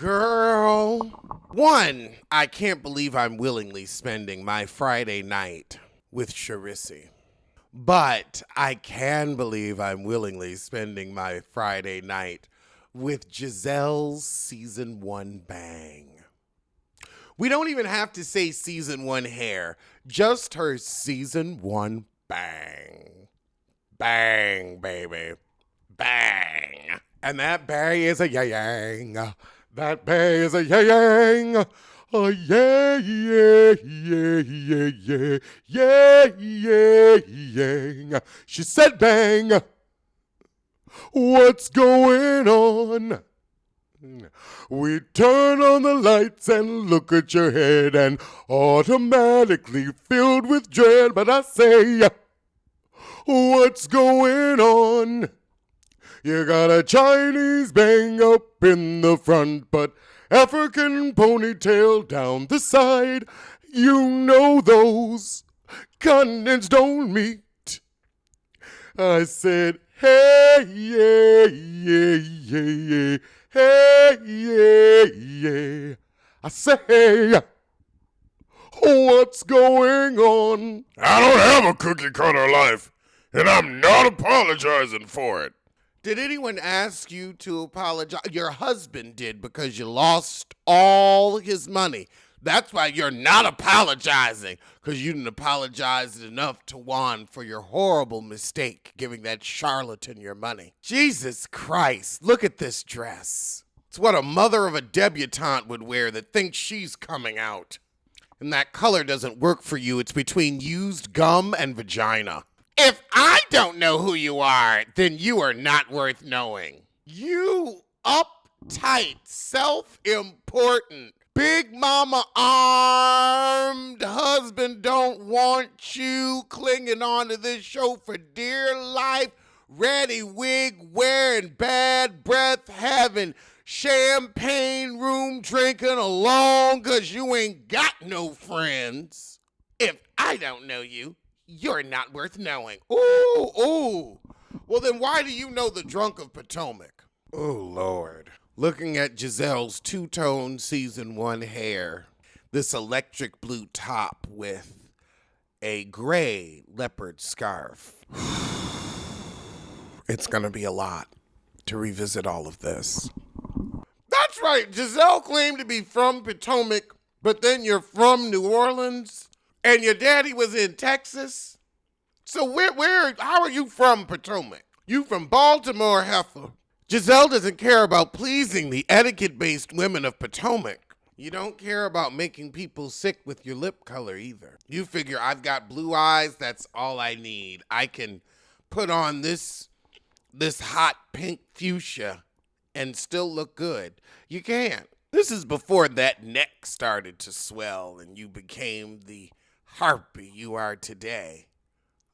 Girl. One, I can't believe I'm willingly spending my Friday night with Charisse. But I can believe I'm willingly spending my Friday night with Giselle's season 1 bang. We don't even have to say season 1 hair, just her season 1 bang. Bang, baby. Bang. And that bang is a yang. That bang is a yang. Oh, yeah, yeah, yeah, yeah, yeah, yeah, yeah, yeah. She said bang. What's going on? We turn on the lights and look at your head and automatically filled with dread. But I say, what's going on? You got a Chinese bang up in the front, but African ponytail down the side. You know those continents don't meet. I said, hey, yeah, yeah, yeah, yeah. Hey, yeah, yeah. I say, what's going on? I don't have a cookie cutter life, and I'm not apologizing for it. Did anyone ask you to apologize? Your husband did because you lost all his money. That's why you're not apologizing, because you didn't apologize enough to Juan for your horrible mistake giving that charlatan your money. Jesus Christ, look at this dress. It's what a mother of a debutante would wear that thinks she's coming out. And that color doesn't work for you. It's between used gum and vagina. If I don't know who you are, then you are not worth knowing. You uptight, self-important, big mama armed husband don't want you clinging on to this show for dear life, ready wig wearing, bad breath having, champagne room drinking along because you ain't got no friends. If I don't know you, you're not worth knowing. Ooh. Well, then why do you know the drunk of Potomac? Oh, Lord. Looking at Giselle's two-tone season 1 hair, this electric blue top with a gray leopard scarf. It's going to be a lot to revisit all of this. That's right. Giselle claimed to be from Potomac, but then you're from New Orleans. And your daddy was in Texas? So how are you from Potomac? You from Baltimore, heifer. Giselle doesn't care about pleasing the etiquette-based women of Potomac. You don't care about making people sick with your lip color either. You figure I've got blue eyes, that's all I need. I can put on this hot pink fuchsia and still look good. You can't. This is before that neck started to swell and you became the harpy you are today,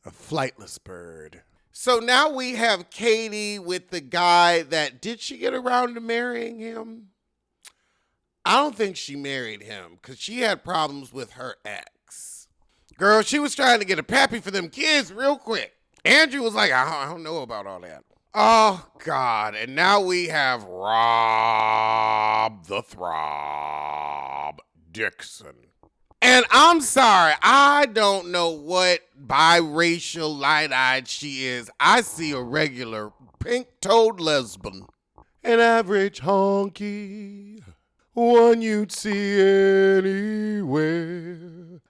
a flightless bird. So now we have Katie with the guy that, did she get around to marrying him? I don't think she married him because she had problems with her ex. Girl, she was trying to get a pappy for them kids real quick. Andrew was like, I don't know about all that. Oh, God. And now we have Rob the Throb Dixon. And I'm sorry, I don't know what biracial light-eyed she is. I see a regular pink-toed lesbian. An average honky, one you'd see anywhere.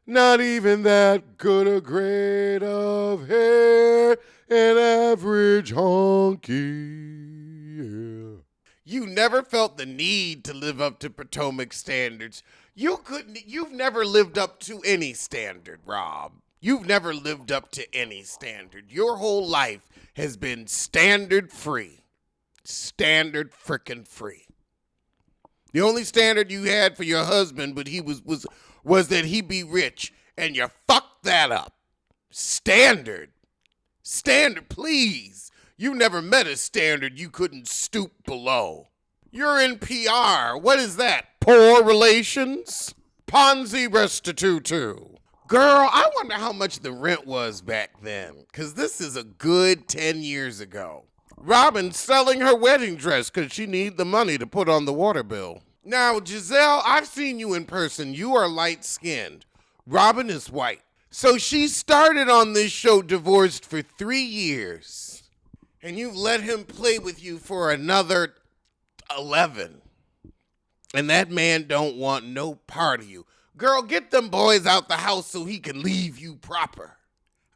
Not even that good a grade of hair. An average honky, yeah. You never felt the need to live up to Potomac standards. You've never lived up to any standard, Rob. You've never lived up to any standard. Your whole life has been standard free. Standard frickin' free. The only standard you had for your husband, but he was that he be rich, and you fucked that up. Standard, please. You never met a standard you couldn't stoop below. You're in PR. What is that? Poor relations? Ponzi restitutu. Girl, I wonder how much the rent was back then, because this is a good 10 years ago. Robin's selling her wedding dress because she needs the money to put on the water bill. Now, Giselle, I've seen you in person. You are light-skinned. Robin is white. So she started on this show divorced for 3 years. And you've let him play with you for another 11. And that man don't want no part of you. Girl, get them boys out the house so he can leave you proper.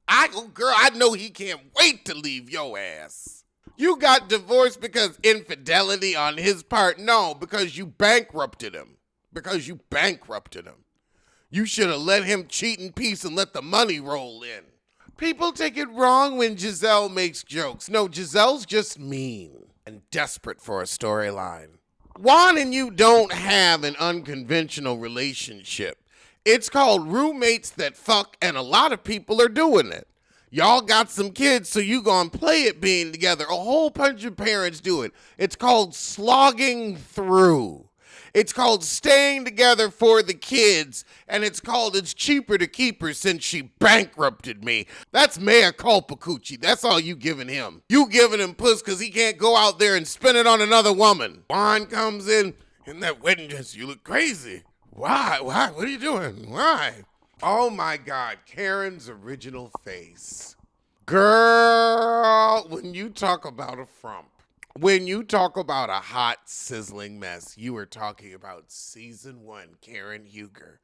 I know he can't wait to leave your ass. You got divorced because infidelity on his part? No, because you bankrupted him. You should have let him cheat in peace and let the money roll in. People take it wrong when Giselle makes jokes. No, Giselle's just mean and desperate for a storyline. Juan and you don't have an unconventional relationship. It's called roommates that fuck, and a lot of people are doing it. Y'all got some kids, so you gonna play it being together. A whole bunch of parents do it. It's called slogging through. It's called staying together for the kids, and it's cheaper to keep her since she bankrupted me. That's mea culpa, Coochie. That's all you giving him. You giving him puss because he can't go out there and spend it on another woman. Juan comes in that wedding dress. You look crazy. Why? What are you doing? Why? Oh my God, Karen's original face. Girl, when you talk about a frump, when you talk about a hot, sizzling mess, you are talking about season 1, Karen Huger.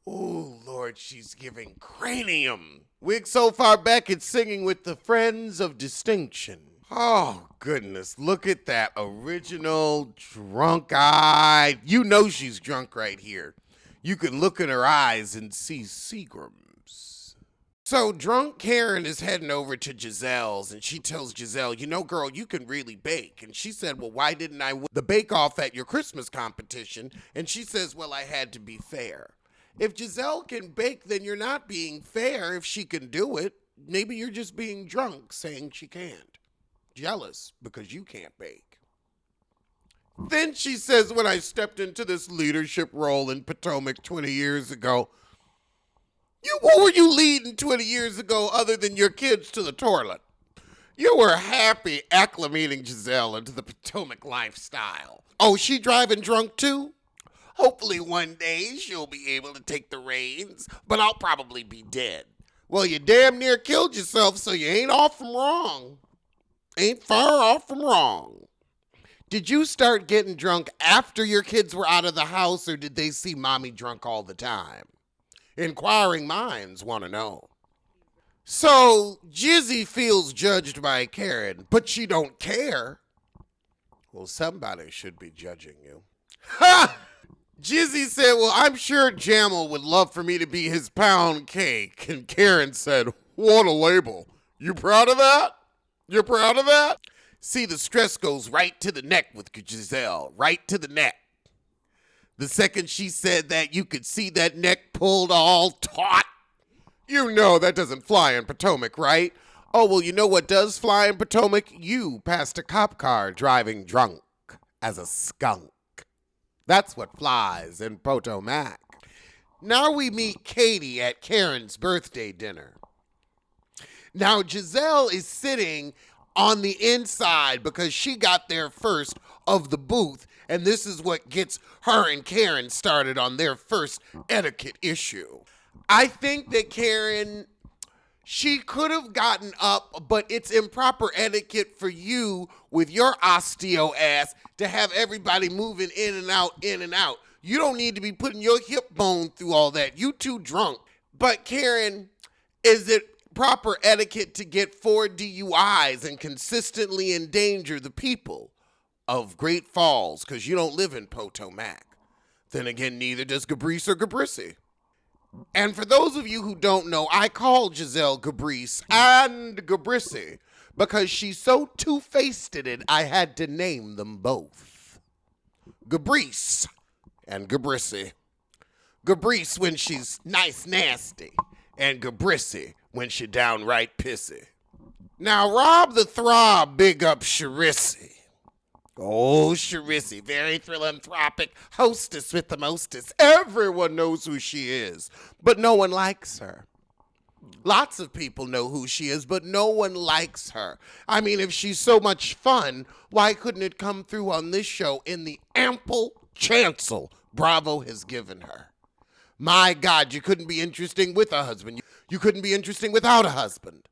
Oh, Lord, she's giving cranium. Wig so far back, it's singing with the Friends of Distinction. Oh, goodness, look at that original drunk-eyed. You know she's drunk right here. You can look in her eyes and see Seagrams. So drunk Karen is heading over to Giselle's, and she tells Giselle, you know, girl, you can really bake. And she said, well, why didn't I win the bake-off at your Christmas competition? And she says, well, I had to be fair. If Giselle can bake, then you're not being fair if she can do it. Maybe you're just being drunk saying she can't. Jealous because you can't bake. Then she says, when I stepped into this leadership role in Potomac 20 years ago, what were you leading 20 years ago other than your kids to the toilet? You were happy acclimating Giselle into the Potomac lifestyle. Oh, she driving drunk too? Hopefully one day she'll be able to take the reins, but I'll probably be dead. Well, you damn near killed yourself, so you ain't off from wrong. Ain't far off from wrong. Did you start getting drunk after your kids were out of the house, or did they see mommy drunk all the time? Inquiring minds want to know. So, Jizzy feels judged by Karen, but she don't care. Well, somebody should be judging you. Ha! Jizzy said, well, I'm sure Jamal would love for me to be his pound cake. And Karen said, what a label. You proud of that? You're proud of that? See, the stress goes right to the neck with Giselle, right to the neck. The second she said that, you could see that neck pulled all taut. You know that doesn't fly in Potomac, right? Oh, well, you know what does fly in Potomac? You passed a cop car driving drunk as a skunk. That's what flies in Potomac. Now we meet Katie at Karen's birthday dinner. Now, Giselle is sitting on the inside because she got there first of the booth, and this is what gets her and Karen started on their first etiquette issue. I think that Karen, she could have gotten up, but it's improper etiquette for you with your osteo ass to have everybody moving in and out, in and out. You don't need to be putting your hip bone through all that. You too drunk. But Karen, is it proper etiquette to get 4 DUIs and consistently endanger the people of Great Falls because you don't live in Potomac? Then again, neither does Gabrice or Gabrissy. And for those of you who don't know, I call Giselle Gabrice and Gabrissy because she's so two-faced it, I had to name them both. Gabrice and Gabrissy. Gabrice when she's nice nasty, and Gabrissy when she downright pissy. Now, Rob the Throb big up Charissy. Oh, Charissy, very philanthropic, hostess with the mostest. Everyone knows who she is, but no one likes her. Lots of people know who she is, but no one likes her. I mean, if she's so much fun, why couldn't it come through on this show in the ample chancel Bravo has given her. My God, you couldn't be interesting with a husband. You couldn't be interesting without a husband.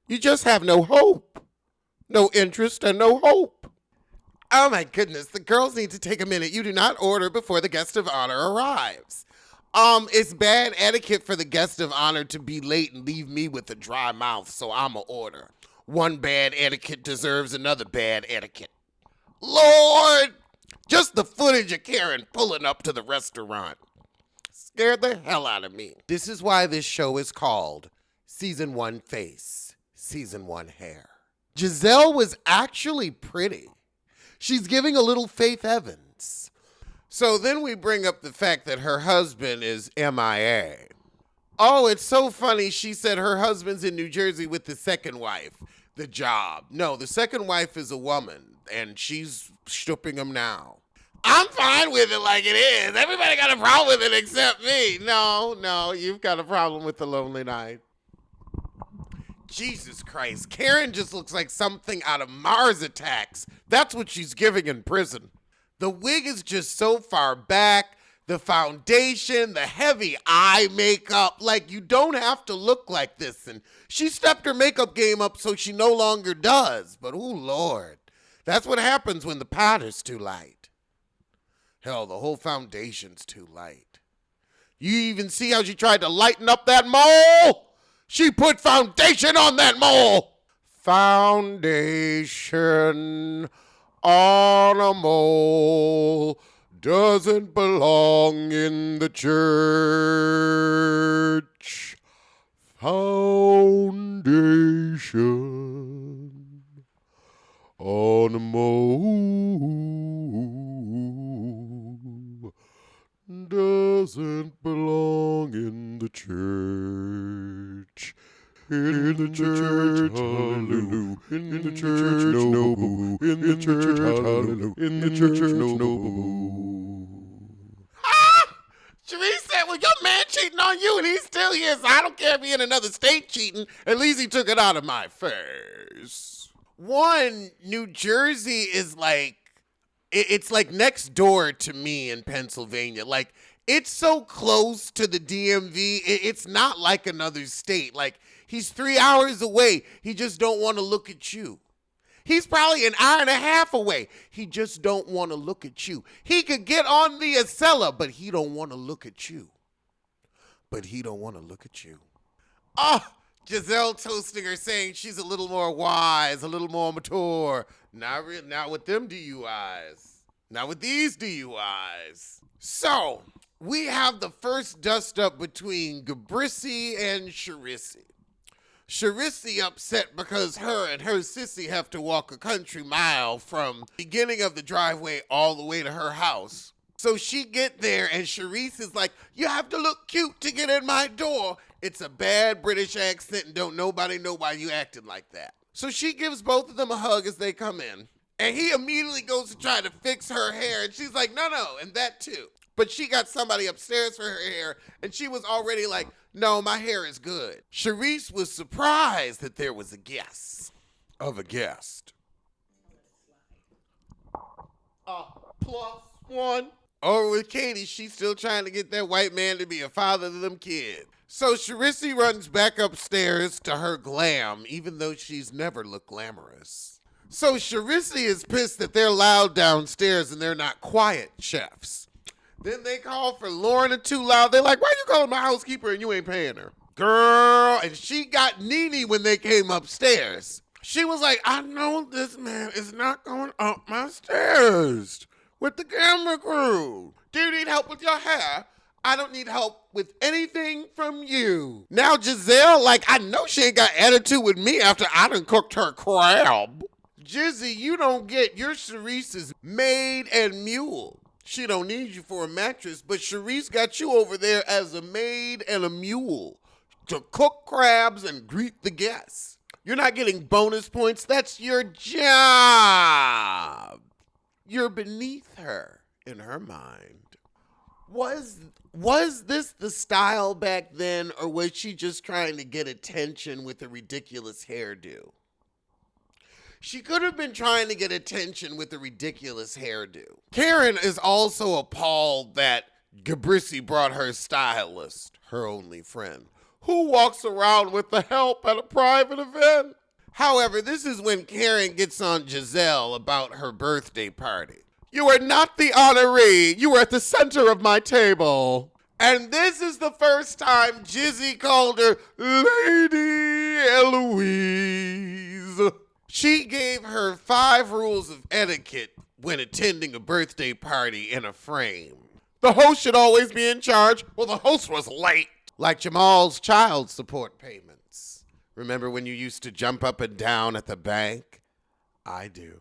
You just have no hope. No interest and no hope. Oh my goodness, the girls need to take a minute. You do not order before the guest of honor arrives. It's bad etiquette for the guest of honor to be late and leave me with a dry mouth, so I'ma order. One bad etiquette deserves another bad etiquette. Lord, just the footage of Karen pulling up to the restaurant scared the hell out of me. This is why this show is called Season 1 Face, Season 1 Hair. Giselle was actually pretty. She's giving a little Faith Evans. So then we bring up the fact that her husband is MIA. Oh, it's so funny. She said her husband's in New Jersey with the second wife, the job. No, the second wife is a woman, and she's stooping him now. I'm fine with it like it is. Everybody got a problem with it except me. No, you've got a problem with the lonely night. Jesus Christ. Karen just looks like something out of Mars Attacks. That's what she's giving in prison. The wig is just so far back. The foundation, the heavy eye makeup. Like, you don't have to look like this. And she stepped her makeup game up so she no longer does. But, oh, Lord. That's what happens when the powder's too light. Hell, the whole foundation's too light. You even see how she tried to lighten up that mole? She put foundation on that mole. Foundation on a mole doesn't belong in the church. Foundation on a mole doesn't belong in the church. In the church, hallelujah. In the church, no boo. In the church, hallelujah. In the church, no boo. Ah! Sharice said, well, your man cheating on you and he's still here, so I don't care if he in another state cheating. At least he took it out of my face. One, New Jersey is like, it's like next door to me in Pennsylvania. Like, it's so close to the DMV. It's not like another state. Like, he's 3 hours away. He just don't want to look at you. He's probably an hour and a half away. He just don't want to look at you. He could get on the Acela, but he don't want to look at you. But he don't want to look at you. Oh, Giselle toasting her, saying she's a little more wise, a little more mature. Not with them DUIs. Not with these DUIs. So, we have the first dust-up between Gabrisi and Charisse. Charisse upset because her and her sissy have to walk a country mile from the beginning of the driveway all the way to her house. So she get there and Charisse is like, you have to look cute to get in my door. It's a bad British accent and don't nobody know why you acting like that. So she gives both of them a hug as they come in. And he immediately goes to try to fix her hair. And she's like, no, and that too. But she got somebody upstairs for her hair. And she was already like, no, my hair is good. Charisse was surprised that there was a guest. +1. Over with Katie, she's still trying to get that white man to be a father to them kids. So Charisse runs back upstairs to her glam, even though she's never looked glamorous. So Charisse is pissed that they're loud downstairs and they're not quiet chefs. Then they call for Lauren and Too Loud. They're like, why you calling my housekeeper and you ain't paying her? Girl, and she got Nene when they came upstairs. She was like, I know this man is not going up my stairs with the camera crew. Do you need help with your hair? I don't need help with anything from you. Now Giselle, like, I know she ain't got attitude with me after I done cooked her crab. Jizzy, you don't get your Charisse's maid and mule. She don't need you for a mattress, but Charisse got you over there as a maid and a mule to cook crabs and greet the guests. You're not getting bonus points. That's your job. You're beneath her in her mind. Was this the style back then, or was she just trying to get attention with a ridiculous hairdo? She could have been trying to get attention with a ridiculous hairdo. Karen is also appalled that Gabrissi brought her stylist, her only friend. Who walks around with the help at a private event? However, this is when Karen gets on Giselle about her birthday party. You are not the honoree. You were at the center of my table. And this is the first time Jizzy called her Lady Eloise. She gave her 5 rules of etiquette when attending a birthday party in a frame. The host should always be in charge. Well, the host was late. Like Jamal's child support payments. Remember when you used to jump up and down at the bank? I do.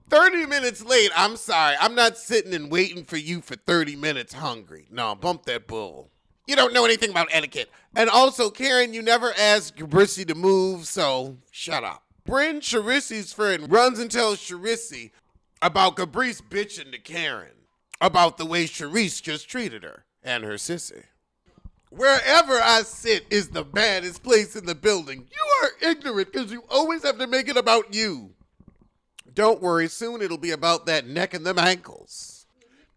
30 minutes late, I'm sorry. I'm not sitting and waiting for you for 30 minutes hungry. No, bump that bull. You don't know anything about etiquette. And also, Karen, you never asked Gabrissi to move, so shut up. Bryn, Charissi's friend, runs and tells Charissi about Gabris bitching to Karen. About the way Charisse just treated her and her sissy. Wherever I sit is the baddest place in the building. You are ignorant because you always have to make it about you. Don't worry, soon it'll be about that neck and them ankles.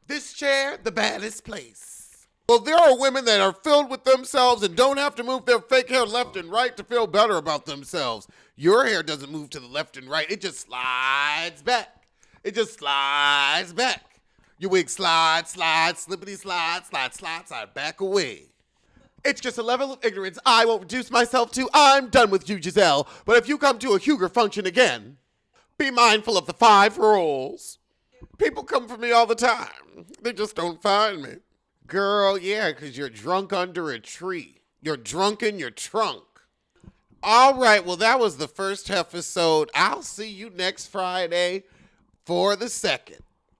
This chair, the baddest place. Well, there are women that are filled with themselves and don't have to move their fake hair left and right to feel better about themselves. Your hair doesn't move to the left and right. It just slides back. It just slides back. Your wig slides, slippity slide, slide, back away. It's just a level of ignorance I won't reduce myself to. I'm done with you, Giselle. But if you come to a Huger function again, be mindful of the 5 rules. People come for me all the time. They just don't find me. Girl, yeah, because you're drunk under a tree. You're drunk in your trunk. All right, well, that was the first episode. I'll see you next Friday for the second.